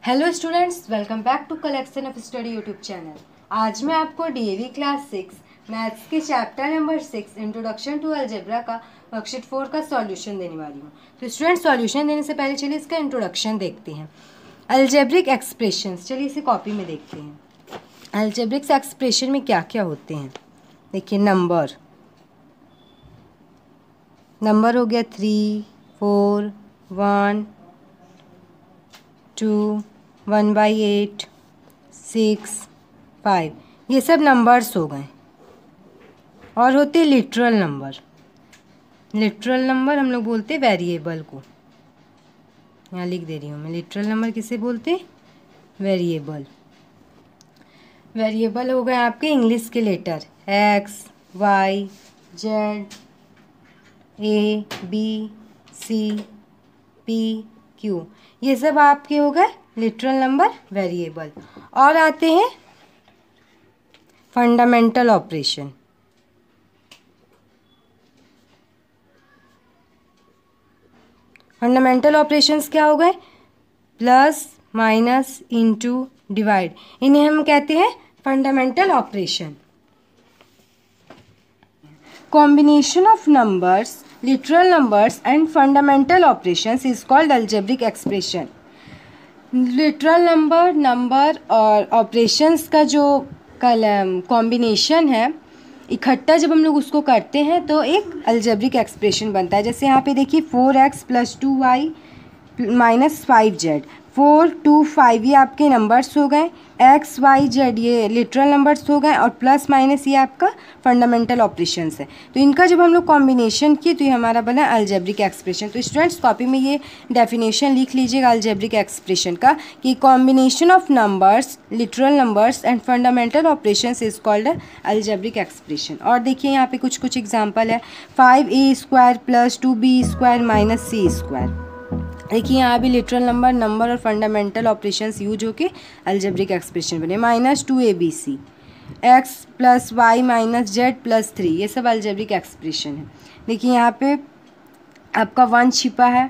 Hello students, welcome back to collection of study YouTube channel. आज मैं आपको DAV class 6 maths के chapter number 6 introduction to algebra का worksheet 4 का solution देने वाली हूँ। तो स्टूडेंट्स, सॉल्यूशन देने से पहले चलिए इसका इंट्रोडक्शन देखते हैं। अलजेब्रिक एक्सप्रेशंस, चलिए इसे कॉपी में देखते हैं। अलजेब्रिक एक्सप्रेशन में क्या क्या होते हैं। देखिए, नंबर हो गया 3, 4, 1, 2, 1/8, 6, 5, ये सब नंबर्स हो गए। और होते लिटरल नंबर। लिटरल नंबर हम लोग बोलते वेरिएबल को। यहाँ लिख दे रही हूँ मैं, लिटरल नंबर किसे बोलते? वेरिएबल। वेरिएबल हो गए आपके इंग्लिश के letter X, Y, Z, A, B, C, P, Q, ये सब आपके हो गए लिटरल नंबर वेरिएबल। और आते हैं फंडामेंटल ऑपरेशन। फंडामेंटल ऑपरेशंस क्या हो गए? प्लस, माइनस, इनटू, डिवाइड, इन्हें हम कहते हैं fundamental operation. Combination of numbers, literal numbers and fundamental operations is called algebraic expression. Literal number और ऑपरेशंस का जो कॉम्बिनेशन है, इकट्ठा जब हम लोग उसको करते हैं तो एक अलजेब्रिक एक्सप्रेशन बनता है। जैसे यहाँ पे देखिए 4x + 2y - 5z, 4, 2, 5 ये आपके नंबर्स हो गए, x, y, z ये लिटरल नंबर्स हो गए, और प्लस माइनस ये आपका फंडामेंटल ऑपरेशंस है। तो इनका जब हम लोग कॉम्बिनेशन किए तो ये हमारा बना अलजेब्रिक एक्सप्रेशन। तो स्टूडेंट्स, कॉपी में ये डेफिनेशन लिख लीजिएगा अलजेब्रिक एक्सप्रेशन का कि combination of numbers, literal numbers and fundamental operations is called algebraic expression. और देखिए यहाँ पे कुछ एग्जाम्पल है। 5a² + 2b² - c²। देखिए यहाँ भी लिटरल नंबर और फंडामेंटल ऑपरेशंस यूज होके अलजेब्रिक एक्सप्रेशन बने। -2abc, x + y - z + 3, ये सब अलजेब्रिक एक्सप्रेशन है। देखिए यहाँ पे आपका 1 छिपा है,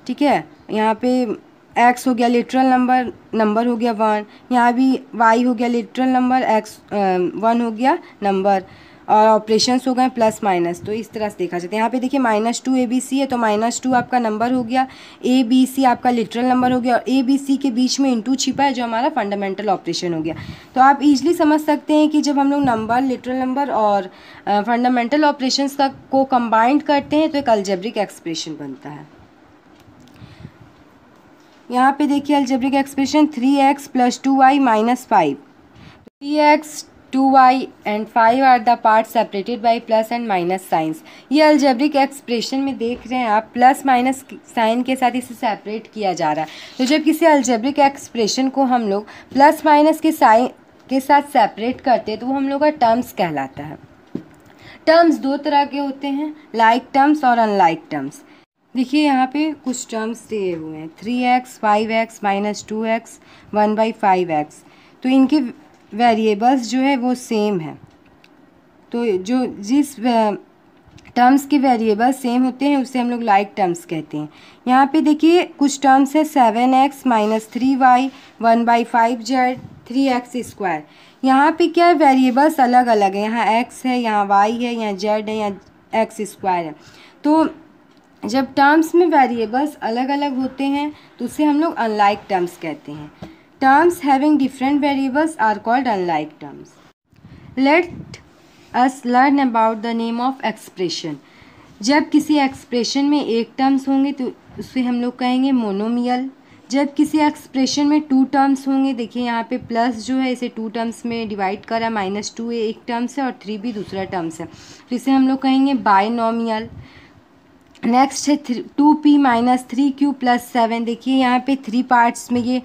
ठीक है। यहाँ पे x हो गया लिटरल नंबर हो गया 1, यहाँ भी y हो गया लिटरल नंबर, x 1 हो गया नंबर, और ऑपरेशंस हो गए प्लस माइनस। तो इस तरह से देखा जाता है। यहाँ पे देखिए -2abc है तो -2 आपका नंबर हो गया, abc आपका लिटरल नंबर हो गया, और abc के बीच में इंटू छिपा है जो हमारा फंडामेंटल ऑपरेशन हो गया। तो आप इजीली समझ सकते हैं कि जब हम लोग नंबर, लिटरल नंबर और फंडामेंटल ऑपरेशंस को कंबाइंड करते हैं तो एक अलजेब्रिक एक्सप्रेशन बनता है। यहाँ पे देखिए algebraic expression 3x + 2y - 5, 3x, 2y and 5 are the part separated by plus and minus signs. ये अलजेब्रिक एक्सप्रेशन में देख रहे हैं आप, प्लस माइनस साइन के साथ इसे सेपरेट किया जा रहा है। तो जब किसी अलजेब्रिक एक्सप्रेशन को हम लोग प्लस माइनस के साइन के साथ सेपरेट करते हैं तो वो हम लोग का टर्म्स कहलाता है। टर्म्स दो तरह के होते हैं, लाइक टर्म्स और अनलाइक टर्म्स। देखिए यहाँ पे कुछ टर्म्स दिए हुए हैं, 3x, 5x - 2x, 1/5x। तो इनके वेरिएबल्स जो है वो सेम है। तो जो जिस टर्म्स के वेरिएबल्स सेम होते हैं उसे हम लोग लाइक टर्म्स कहते हैं। यहाँ पे देखिए कुछ टर्म्स है 7x - 3y, 1/5z, 3x²। यहाँ पे क्या है, वेरिएबल्स अलग अलग है। यहाँ x है, यहाँ y है, यहाँ z है, यहाँ x² है। तो जब टर्म्स में वेरिएबल्स अलग अलग होते हैं तो उसे हम लोग अनलाइक टर्म्स कहते हैं। Terms having different variables are called unlike terms. Let us learn about the name of expression. जब किसी एक्सप्रेशन में एक टर्म्स होंगे तो उसे हम लोग कहेंगे मोनोमियल। जब किसी एक्सप्रेशन में 2 टर्म्स होंगे, देखिए यहाँ पे प्लस जो है इसे 2 टर्म्स में डिवाइड करा, -2 एक टर्म्स है और 3 भी दूसरा टर्म्स है, तो इसे हम लोग कहेंगे बायनोमियल। नेक्स्ट है 2p - 3q + 7। देखिए यहाँ पे 3 पार्ट्स में ये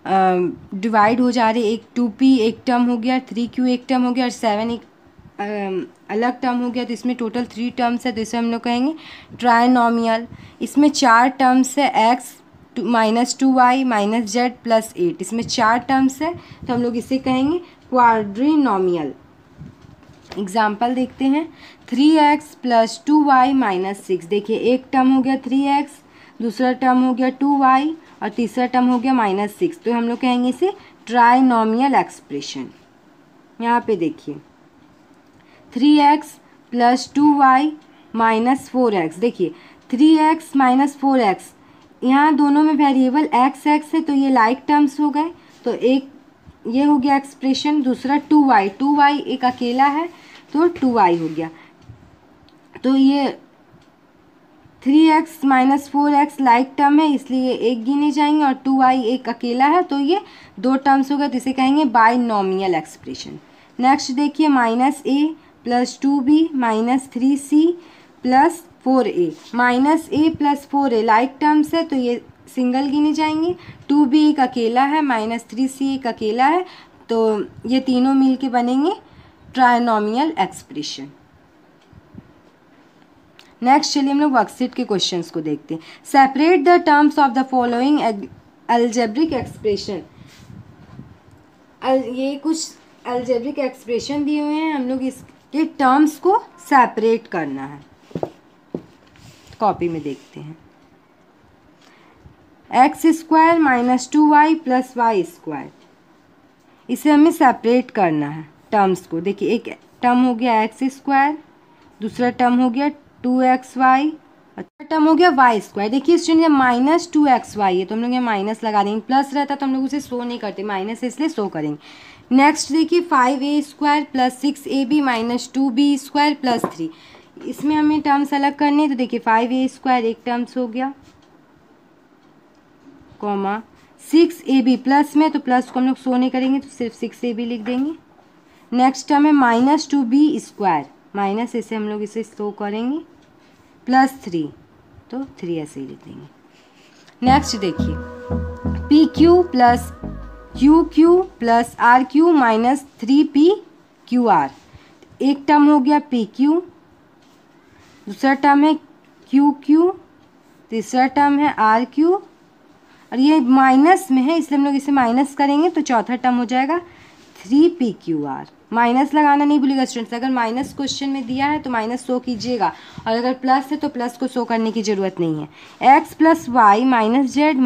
डिवाइड हो जा रहे, एक 2p एक टर्म हो गया, 3q एक टर्म हो गया, और 7 एक अलग टर्म हो गया। तो इसमें टोटल 3 टर्म्स है, तो इसे हम लोग कहेंगे ट्राइनोमियल। इसमें 4 टर्म्स है, x - 2y - z + 8, इसमें 4 टर्म्स है तो हम लोग इसे कहेंगे क्वाड्रिनोमियल। एग्जाम्पल देखते हैं, 3x + 2y - 6। देखिए एक टर्म हो गया 3x, दूसरा टर्म हो गया 2y, और तीसरा टर्म हो गया -6, तो हम लोग कहेंगे इसे ट्राइनोमियल एक्सप्रेशन। यहाँ पे देखिए 3x + 2y - 4x, देखिए 3x - 4x, यहाँ दोनों में वेरिएबल x है तो ये लाइक टर्म्स हो गए, तो एक ये हो गया एक्सप्रेशन। दूसरा 2y एक अकेला है तो 2y हो गया, तो ये 3x - 4x लाइक टर्म है इसलिए एक गिने जाएंगे, और 2y एक अकेला है तो ये दो टर्म्स हो गए, तो इसे कहेंगे बाइनोमियल एक्सप्रेशन। नेक्स्ट देखिए -a + 2b - 3c + 4a, -a + 4a like terms है तो ये सिंगल गिने जाएंगे। 2b एक अकेला है, -3c एक अकेला है, तो ये तीनों मिलके बनेंगे ट्राइनोमियल एक्सप्रेशन। नेक्स्ट चलिए हम लोग वर्कशीट के क्वेश्चंस को देखते हैं। Separate the terms of the following algebraic expression. ये कुछ अलजेब्रिक एक्सप्रेशन दिए हुए हैं, हम लोग इसके टर्म्स को सेपरेट करना है। कॉपी में देखते हैं। x² - 2y + y², इसे हमें सेपरेट करना है टर्म्स को। देखिए एक टर्म हो गया x², दूसरा टर्म हो गया 2xy, और टर्म हो गया y²। देखिए स्टूडेंट -2xy है तो हम लोग यहाँ माइनस लगा देंगे, प्लस रहता तो हम लोग उसे शो नहीं करते, माइनस है इसलिए शो करेंगे। नेक्स्ट देखिए 5a² + 6ab - 2b² + 3, इसमें हमें टर्म्स अलग करने, तो देखिए 5a² एक टर्म्स हो गया, कॉमा 6ab प्लस में, तो प्लस को हम लोग शो नहीं करेंगे तो सिर्फ 6ab लिख देंगे। नेक्स्ट टर्म है -2b², माइनस इसे हम लोग इसे शो करेंगे, +3, तो 3 ऐसे ही लिख देंगे। नेक्स्ट देखिए pq + qq + rq - 3pqr, एक टर्म हो गया pq, दूसरा टर्म है qq, तीसरा टर्म है rq, और ये माइनस में है इसलिए हम लोग इसे माइनस करेंगे तो चौथा टर्म हो जाएगा 3pqr। माइनस लगाना नहीं भूलिएगा स्टूडेंट्स, अगर माइनस क्वेश्चन में दिया है तो माइनस शो कीजिएगा, और अगर प्लस है तो प्लस को शो करने की ज़रूरत नहीं है। x + y - z -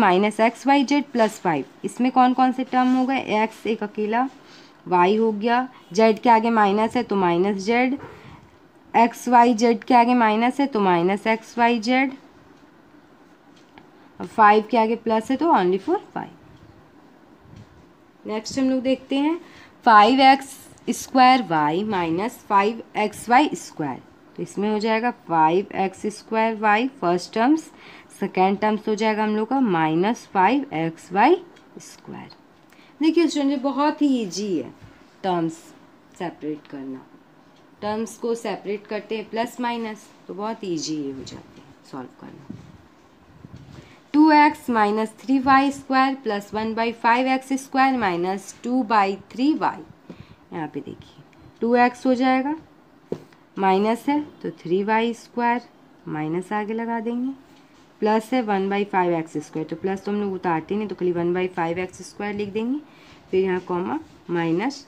xyz + 5, इसमें कौन कौन से टर्म हो गए, x एक अकेला, y हो गया, z के आगे माइनस है तो -z, xyz के आगे माइनस है तो -xyz, और 5 के आगे प्लस है तो ओनली फॉर 5। नेक्स्ट हम लोग देखते हैं 5x² y - 5xy², तो इसमें हो जाएगा 5x² first terms, second terms हो जाएगा हम लोग का -5xy²। देखिए स्टूडेंट बहुत ही ईजी है टर्म्स सेपरेट करना, टर्म्स को सेपरेट करते हैं प्लस माइनस तो बहुत ईजी हो जाते हैं सॉल्व करना। 2x - 3y² + 1/5x² - 2/3y, यहाँ पे देखिए 2x हो जाएगा, माइनस है तो 3y² माइनस आगे लगा देंगे, प्लस है 1/5x², तो प्लस तो हम लोग उतारते नहीं तो खाली 1/5x² लिख देंगे, फिर यहाँ कॉमा माइनस,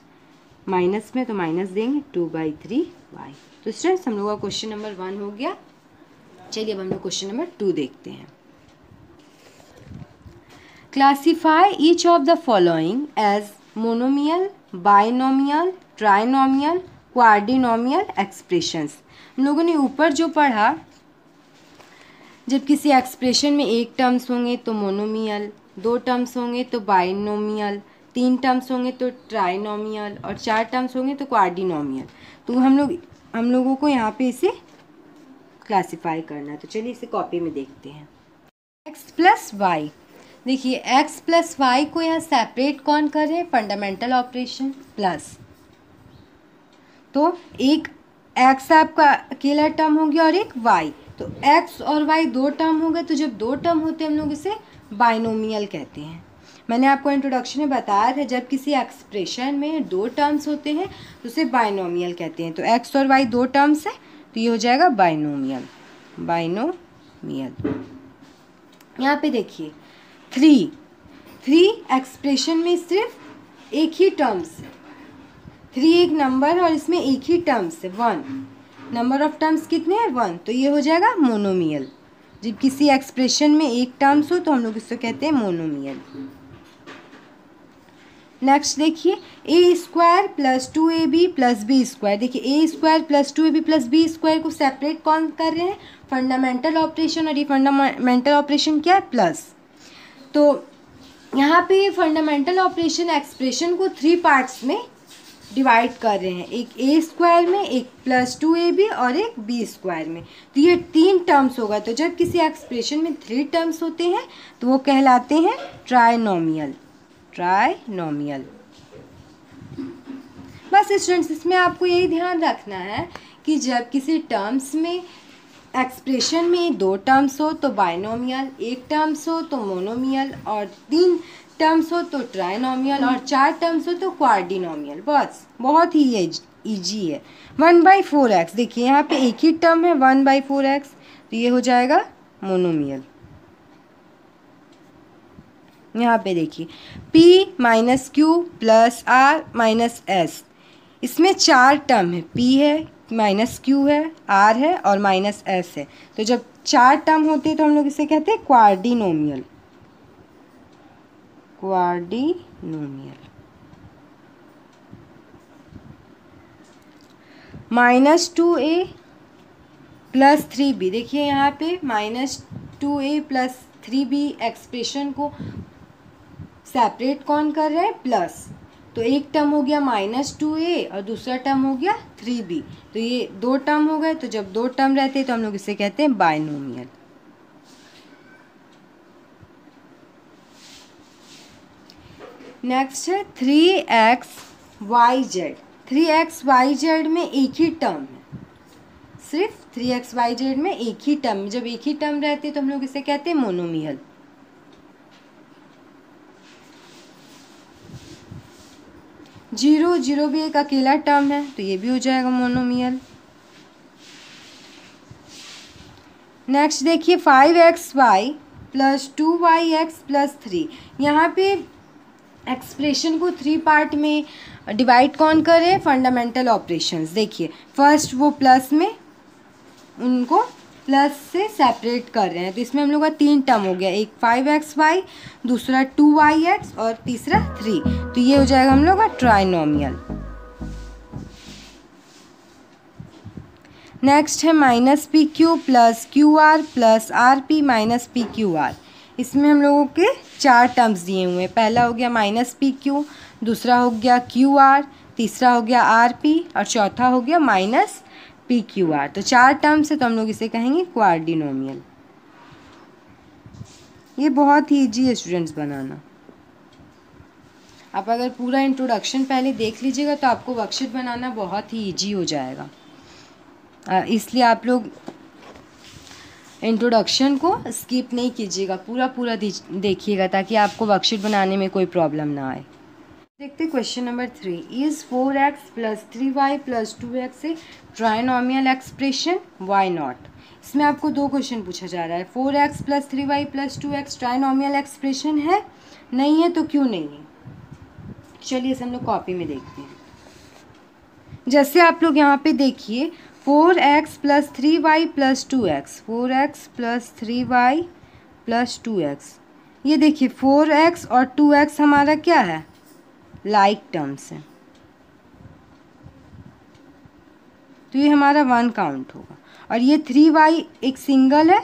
माइनस में तो माइनस देंगे 2/3y। तो स्टूडेंट्स हम लोग का क्वेश्चन नंबर 1 हो गया। चलिए अब हम लोग क्वेश्चन नंबर 2 देखते हैं। Classify each of the following as monomial, binomial, trinomial, quadrinomial expressions. हम लोगों ने ऊपर जो पढ़ा, जब किसी एक्सप्रेशन में एक टर्म्स होंगे तो मोनोमियल, दो टर्म्स होंगे तो बाइनोमियल, तीन टर्म्स होंगे तो ट्राइनोमियल, और चार टर्म्स होंगे तो क्वाड्रिनोमियल। तो हम लोगों को यहाँ पे इसे क्लासीफाई करना है, तो चलिए इसे कॉपी में देखते हैं। x + y, देखिए x + y को यहाँ सेपरेट कौन कर रहे हैं, फंडामेंटल ऑपरेशन प्लस, तो एक x आपका अकेला टर्म हो गया और एक y, तो x और y दो टर्म हो गए, तो जब दो टर्म होते हैं हम लोग इसे बाइनोमियल कहते हैं। मैंने आपको इंट्रोडक्शन में बताया था जब किसी एक्सप्रेशन में दो टर्म्स होते हैं तो उसे बाइनोमियल कहते हैं। तो x और y दो टर्म्स है तो ये हो जाएगा बाइनोमियल, बाइनोमियल। यहाँ पे देखिए 3 एक्सप्रेशन में सिर्फ एक ही टर्म्स है, 3 एक नंबर और इसमें एक ही टर्म्स है 1, नंबर ऑफ टर्म्स कितने हैं 1, तो ये हो जाएगा मोनोमियल। जब किसी एक्सप्रेशन में एक टर्म्स हो तो हम लोग इसको कहते हैं मोनोमियल। नेक्स्ट देखिए a square plus 2ab plus b square. देखिए a square plus 2ab plus b square को सेपरेट कौन कर रहे हैं, फंडामेंटल ऑपरेशन, और ये फंडामेंटल ऑपरेशन क्या है, प्लस। तो यहाँ पे फंडामेंटल ऑपरेशन एक्सप्रेशन को 3 पार्ट्स में डिवाइड कर रहे हैं, एक ए स्क्वायर में, एक प्लस 2ab और एक बी स्क्वायर में। तो ये 3 टर्म्स होगा। तो जब किसी एक्सप्रेशन में 3 टर्म्स होते हैं तो वो कहलाते हैं ट्राइनोमियल। ट्राइनोमियल। बस स्टूडेंट्स इसमें आपको यही ध्यान रखना है कि जब किसी टर्म्स में एक्सप्रेशन में 2 टर्म्स हो तो बाइनोमियल, एक टर्म्स हो तो मोनोमियल, और 3 टर्म्स हो तो ट्राइनोमियल, और 4 टर्म्स हो तो क्वाड्रिनोमियल। बस बहुत ही ईजी है। 1/4x, देखिए यहाँ पे एक ही टर्म है 1/4x, तो ये हो जाएगा मोनोमियल। यहाँ पे देखिए p minus Q plus r minus s, इसमें 4 टर्म है, p है, माइनस क्यू है, r है और माइनस s है। तो जब 4 टर्म होते हैं तो हम लोग इसे कहते हैं क्वाड्रिनोमियल। क्वाड्रिनोमियल। -2a प्लस 3b, देखिए यहाँ पे -2a प्लस 3b एक्सप्रेशन को सेपरेट कौन कर रहे हैं, प्लस। तो एक टर्म हो गया -2a और दूसरा टर्म हो गया 3b, तो ये 2 टर्म हो गए। तो जब 2 टर्म रहते हैं तो हम लोग इसे कहते हैं बाइनोमियल। नेक्स्ट है 3xyz। 3xyz में एक ही टर्म है, सिर्फ 3xyz में एक ही टर्म। जब एक ही टर्म रहते हैं तो हम लोग इसे कहते हैं मोनोमियल। 0 भी एक अकेला टर्म है तो ये भी हो जाएगा मोनोमियल। नेक्स्ट देखिए 5xy प्लस 2yx प्लस 3। यहाँ पे एक्सप्रेशन को 3 पार्ट में डिवाइड कौन करे, फंडामेंटल ऑपरेशंस। देखिए फर्स्ट वो प्लस में उनको प्लस से सेपरेट कर रहे हैं, तो इसमें हम लोग का 3 टर्म हो गया, एक 5xy, दूसरा 2yx और तीसरा 3। तो ये हो जाएगा हम लोग का ट्राइनोमियल। नेक्स्ट है -pq plus qr plus rp minus pqr। इसमें हम लोगों के 4 टर्म्स दिए हुए हैं। पहला हो गया -pq, दूसरा हो गया qr, तीसरा हो गया rp और चौथा हो गया -pqr। तो 4 टर्म्स है तो हम लोग इसे कहेंगे क्वाड्रिनोमियल। ये बहुत ही ईजी है स्टूडेंट्स बनाना। आप अगर पूरा इंट्रोडक्शन पहले देख लीजिएगा तो आपको वर्कशीट बनाना बहुत ही ईजी हो जाएगा। इसलिए आप लोग इंट्रोडक्शन को स्किप नहीं कीजिएगा, पूरा देखिएगा ताकि आपको वर्कशीट बनाने में कोई प्रॉब्लम ना आए। देखते question number 3। Is 4x plus 3y plus 2x a trinomial expression, why not. इसमें आपको 2 क्वेश्चन पूछा जा रहा है। 4x plus 3y plus 2x trinomial expression है, नहीं है तो क्यों नहीं है। चलिए इसे हम लोग कॉपी में देखते हैं। जैसे आप लोग यहाँ पे देखिए 4x plus 3y plus 2x, 4x plus 3y plus 2x, ये देखिए 4x और 2x हमारा क्या है, लाइक टर्म्स है, तो ये हमारा 1 काउंट होगा। और ये 3y एक सिंगल है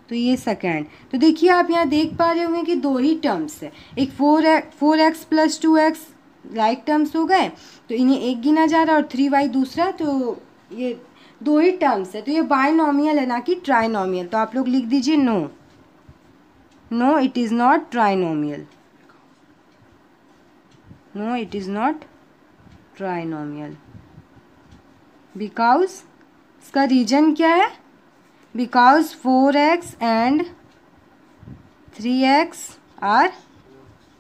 तो ये सेकेंड। तो देखिए आप यहाँ देख पा रहे होंगे कि 2 ही टर्म्स है, एक 4x plus 2x like terms हो गए तो इन्हें एक गिना जा रहा है और 3y दूसरा, तो ये 2 ही टर्म्स है, तो ये बाइनोमियल है ना कि ट्राइनोमियल। तो आप लोग लिख दीजिए no it is not trinomial, no it is not trinomial. Because इसका रीजन क्या है, because 4x and 3x are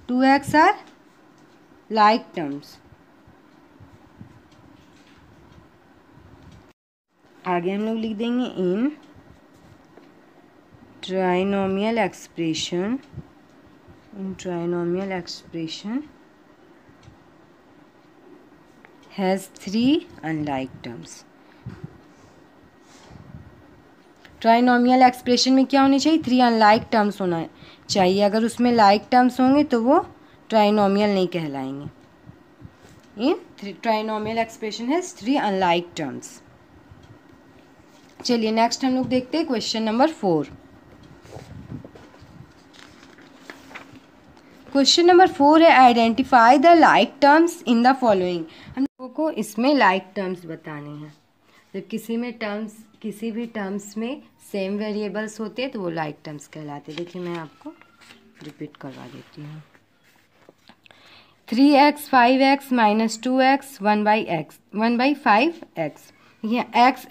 2x are like terms. आगे हम लोग लिख देंगे in trinomial expression, in trinomial expression has 3 unlike terms। Trinomial expression में क्या होनी चाहिए, 3 अनलाइक टर्म्स होना चाहिए। अगर उसमें लाइक टर्म्स होंगे तो वो ट्राइनोमियल नहीं कहलाएंगे। ये ट्राइनोमियल एक्सप्रेशन है 3 अनलाइक टर्म्स। चलिए नेक्स्ट हम लोग देखते हैं क्वेश्चन नंबर 4। क्वेश्चन नंबर 4 है identify the like terms in the following. हम लोगों को इसमें लाइक टर्म्स बताने हैं। जब किसी भी टर्म्स में सेम वेरिएबल्स होते हैं तो वो लाइक टर्म्स कहलाते हैं। देखिए मैं आपको रिपीट करवा देती हूँ। 3x 5x minus 2x 1/5x। ये x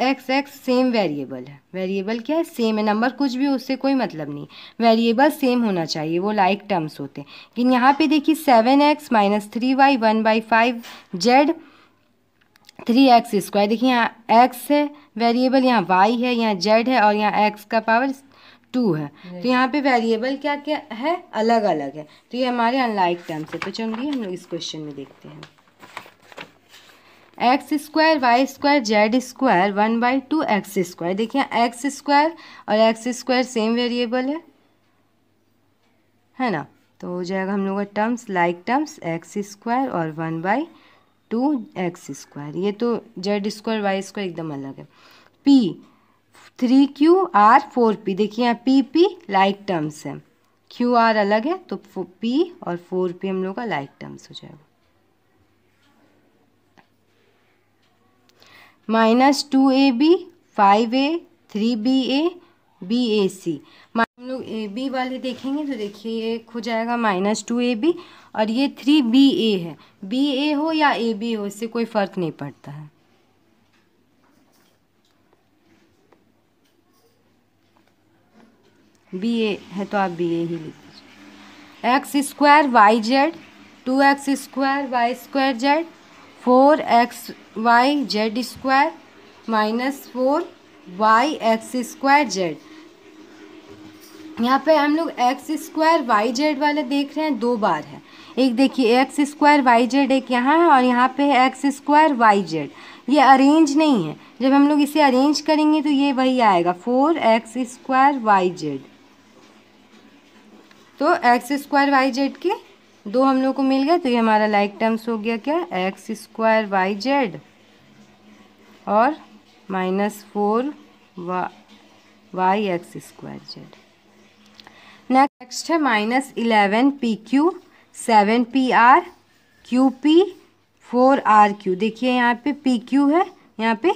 सेम वेरिएबल है। वेरिएबल क्या है, सेम है। नंबर कुछ भी उससे कोई मतलब नहीं, वेरिएबल सेम होना चाहिए, वो लाइक टर्म्स होते हैं। लेकिन यहाँ पे देखिए 7x minus 3y 1/5z 3x²। देखिए यहाँ x है वेरिएबल, यहाँ y है, यहाँ z है और यहाँ x का पावर 2 है। तो यहाँ पे वेरिएबल क्या क्या है, अलग अलग है। तो ये हमारे अनलाइक टर्म्स है। तो चलिए हम लोग इस क्वेश्चन में देखते हैं। x² y² z² 1/2x²। देखिए x² और x² सेम वेरिएबल है ना। तो हो जाएगा हम लोग का टर्म्स लाइक टर्म्स x² और 1/2x²। ये तो z² y² एकदम अलग है। p 3q r 4p। देखिए यहाँ p लाइक टर्म्स है, q r अलग है, तो p और 4p हम लोग का लाइक टर्म्स हो जाएगा। Minus 2ab 5a 3ba bac। हम लोग ए बी वाले देखेंगे तो देखिए ये हो जाएगा माइनस 2ab और ये 3ba है। ba हो या ab हो इससे कोई फर्क नहीं पड़ता है। ba है तो आप ba ही लिख दीजिए। x² yz 2x² y² z 4xy z² minus 4yx² z। यहाँ पे हम लोग x² yz वाला देख रहे हैं, 2 बार है। एक देखिए x² yz एक यहाँ है और यहाँ पे है x² yz। ये अरेंज नहीं है, जब हम लोग इसे अरेंज करेंगे तो ये वही आएगा 4x² yz। तो x² yz के 2 हम लोग को मिल गया, तो ये हमारा लाइक टर्म्स हो गया क्या, x² yz और माइनस 4yx² z। नेक्स्ट है minus 11pq 7pr qp 4rq। देखिए यहाँ पे pq है, यहाँ पे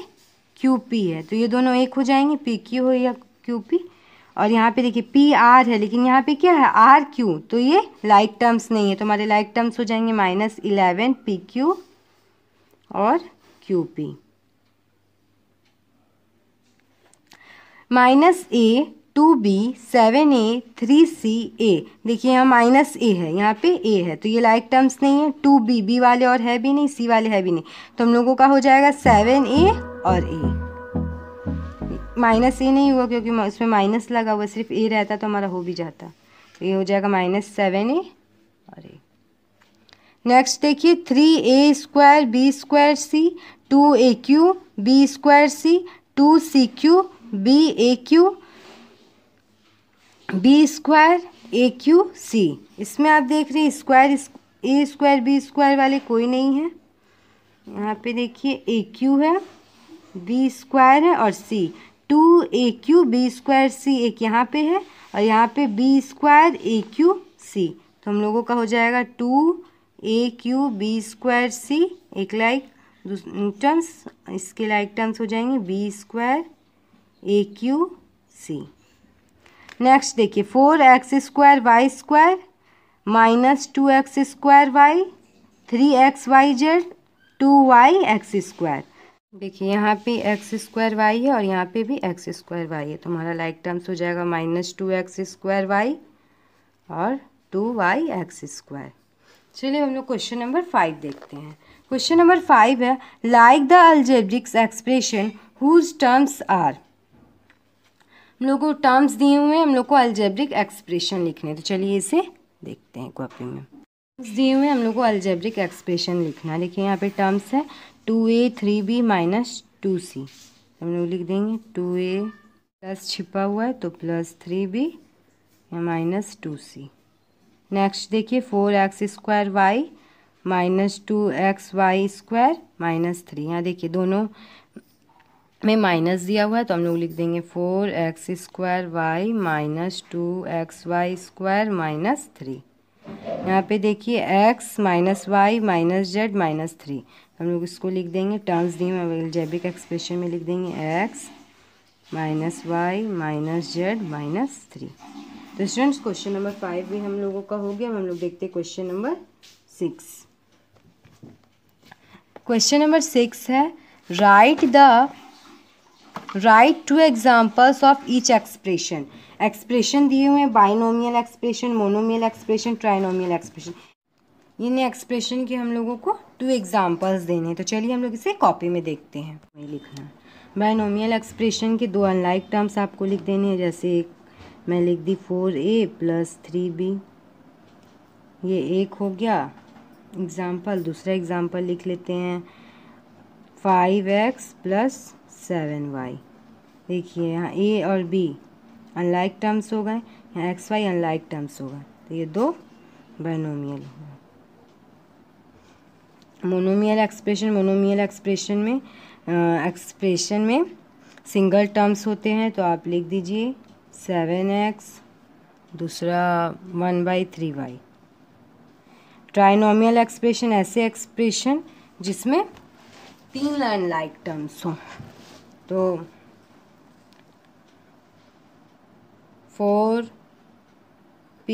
qp है, तो ये दोनों एक हो जाएंगे, pq हो या qp। और यहाँ पे देखिए pr है, लेकिन यहाँ पे क्या है rq, तो ये लाइक टर्म्स नहीं है, तो हमारे लाइक टर्म्स हो जाएंगे माइनस 11pq और qp। Minus a 2b 7a 3ca। देखिए यहाँ माइनस a है, यहाँ पे a है, तो ये लाइक टर्म्स नहीं है। 2b b वाले और है भी नहीं, c वाले है भी नहीं, तो हम लोगों का हो जाएगा 7a और a। माइनस a नहीं हुआ क्योंकि उसमें माइनस लगा हुआ, सिर्फ a रहता तो हमारा हो भी जाता। तो ये हो जाएगा माइनस 7a और a। नेक्स्ट देखिए 3a² b² c 2aq b² c 2cq baq b² aq c। इसमें आप देख रहे हैं स्क्वायर a² b² वाले कोई नहीं है। यहाँ पे देखिए aq है, b² है और c 2aq b² c एक यहाँ पे है और यहाँ पे b² aq c। तो हम लोगों का हो जाएगा 2aq b² c एक लाइक टर्म्स, इसके लाइक टर्म्स हो जाएंगे b² aq c। नेक्स्ट देखिए 4x² y² minus 2x² y 3xyz 2yx²। देखिए यहाँ पे x² y है और यहाँ पे भी x² y है, तो हमारा लाइक टर्म्स हो जाएगा माइनस 2x² y और 2yx²। चलिए हम लोग क्वेश्चन नंबर 5 देखते हैं। क्वेश्चन नंबर 5 है like the algebraic expression whose terms are. हम लोग को टर्म्स दिए हुए हैं, हम लोग को अलजेब्रिक एक्सप्रेशन लिखने हैं। तो चलिए इसे देखते हैं कॉपी में। टर्म्स दिए हुए हैं, हम लोग को अलजेब्रिक एक्सप्रेशन लिखना है। देखिए यहाँ पे टर्म्स है 2a 3b माइनस 2c। हम लोग लिख देंगे 2a प्लस छिपा हुआ है तो +3b या -2c। नेक्स्ट देखिए 4x² y -2xy² -3। यहाँ देखिए दोनों में माइनस दिया हुआ है तो हम लोग लिख देंगे 4x² y -2xy² -3। यहाँ पे देखिए x -y -z -3, हम लोग इसको लिख देंगे टर्म्स दिए हुए अलजेब्रिक एक्सप्रेशन में लिख देंगे x -y -z -3। तो स्टूडेंट्स क्वेश्चन नंबर 5 भी हम लोगों का हो गया। हम लोग देखते हैं क्वेश्चन नंबर 6। क्वेश्चन नंबर 6 है write 2 examples of each expression. Expression दिए हुए हैं binomial expression, monomial expression, trinomial expression. इन एक्सप्रेशन के हम लोगों को 2 एग्जाम्पल्स देने हैं। तो चलिए हम लोग इसे कॉपी में देखते हैं। वही लिखना बाइनोमियल एक्सप्रेशन के 2 अनलाइक टर्म्स आपको लिख देने हैं। जैसे एक मैं लिख दी 4a + 3b, ये एक हो गया एग्जाम्पल। दूसरा एग्जाम्पल लिख लेते हैं 5x + 7y। देखिए यहाँ a और b अनलाइक टर्म्स हो गए, यहाँ xy अनलाइक टर्म्स हो गए, तो ये 2 बाइनोमियल हो गए। मोनोमियल एक्सप्रेशन में सिंगल टर्म्स होते हैं, तो आप लिख दीजिए 7x, दूसरा 1/3y। ट्राइनोमियल एक्सप्रेशन ऐसे एक्सप्रेशन जिसमें 3 अनलाइक टर्म्स हों, तो 4p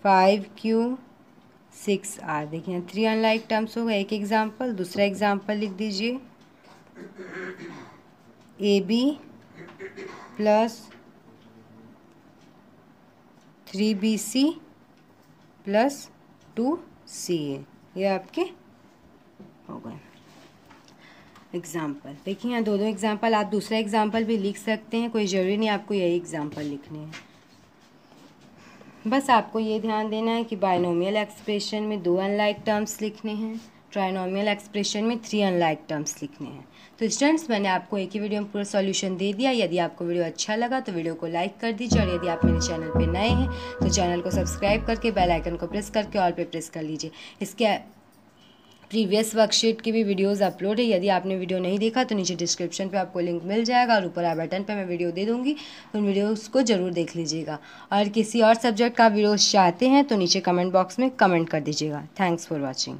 5q 6r। देखिए 3 अनलाइक टर्म्स हो गए। एक एग्जाम्पल, दूसरा एग्जाम्पल लिख दीजिए ab + 3bc + 2ca। ये आपके हो गए एग्जाम्पल। देखिए यहाँ 2 एग्जाम्पल, आप दूसरा एग्जाम्पल भी लिख सकते हैं, कोई ज़रूरी नहीं आपको यही एग्जाम्पल लिखने हैं। बस आपको ये ध्यान देना है कि बाइनोमियल एक्सप्रेशन में 2 अनलाइक टर्म्स लिखने हैं, ट्राइनोमियल एक्सप्रेशन में 3 अनलाइक टर्म्स लिखने हैं। तो स्टूडेंट्स मैंने आपको एक ही वीडियो में पूरा सॉल्यूशन दे दिया। यदि आपको वीडियो अच्छा लगा तो वीडियो को लाइक कर दीजिए, और यदि आप मेरे चैनल पे नए हैं तो चैनल को सब्सक्राइब करके बेल आइकन को प्रेस करके ऑल पे प्रेस कर लीजिए। इसके प्रीवियस वर्कशीट की भी वीडियोस अपलोड है। यदि आपने वीडियो नहीं देखा तो नीचे डिस्क्रिप्शन पे आपको लिंक मिल जाएगा, और ऊपर आई बटन पे मैं वीडियो दे दूँगी, उन वीडियोस को ज़रूर देख लीजिएगा। और किसी और सब्जेक्ट का वीडियोस चाहते हैं तो नीचे कमेंट बॉक्स में कमेंट कर दीजिएगा। Thanks for watching.